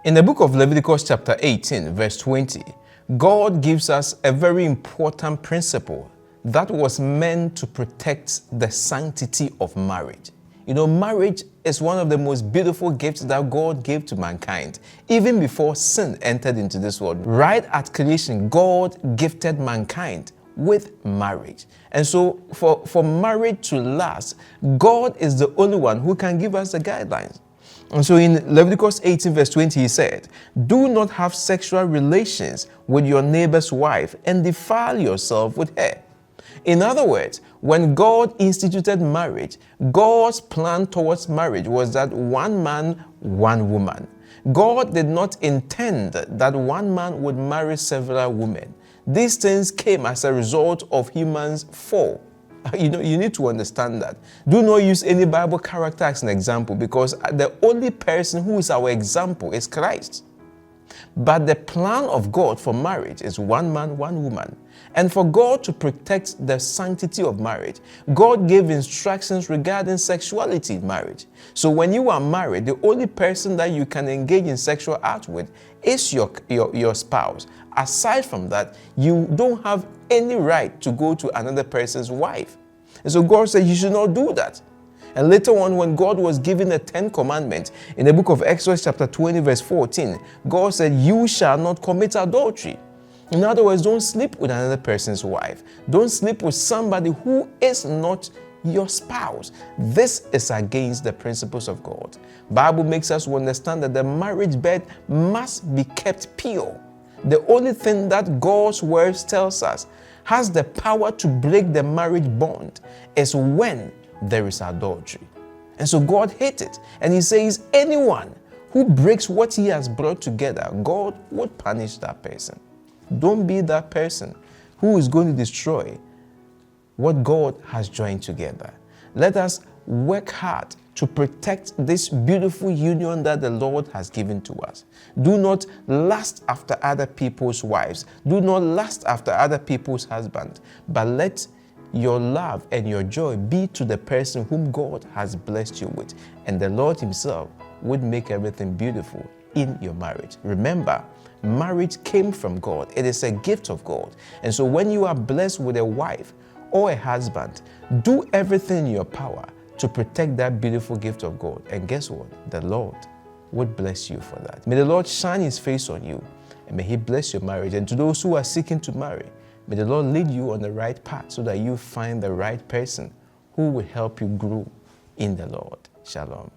In the book of Leviticus chapter 18, verse 20, God gives us a very important principle that was meant to protect the sanctity of marriage. You know, marriage is one of the most beautiful gifts that God gave to mankind, even before sin entered into this world. Right at creation, God gifted mankind with marriage. And so for marriage to last, God is the only one who can give us the guidelines. And so in Leviticus 18 verse 20, he said, "Do not have sexual relations with your neighbor's wife and defile yourself with her." In other words, when God instituted marriage, God's plan towards marriage was that one man, one woman. God did not intend that one man would marry several women. These things came as a result of humans' fall. You need to understand that. Do not use any Bible character as an example, because the only person who is our example is Christ. But the plan of God for marriage is one man, one woman. And for God to protect the sanctity of marriage, God gave instructions regarding sexuality in marriage. So when you are married, the only person that you can engage in sexual act with is your spouse. Aside from that, you don't have any right to go to another person's wife. And so God said you should not do that. And later on, when God was giving the 10 commandments in the book of Exodus chapter 20 verse 14, God said, "You shall not commit adultery." In other words, don't sleep with another person's wife. Don't sleep with somebody who is not your spouse. This is against the principles of God. Bible makes us understand that the marriage bed must be kept pure. The only thing that God's word tells us has the power to break the marriage bond is when there is adultery. And so God hates it. And he says anyone who breaks what he has brought together, God would punish that person. Don't be that person who is going to destroy what God has joined together. Let us work hard to protect this beautiful union that the Lord has given to us. Do not lust after other people's wives. Do not lust after other people's husbands. But let your love and your joy be to the person whom God has blessed you with. And the Lord himself would make everything beautiful in your marriage. Remember, marriage came from God. It is a gift of God. And so when you are blessed with a wife or a husband, do everything in your power to protect that beautiful gift of God. And guess what? The Lord would bless you for that. May the Lord shine his face on you, and may he bless your marriage. And to those who are seeking to marry, may the Lord lead you on the right path so that you find the right person who will help you grow in the Lord. Shalom.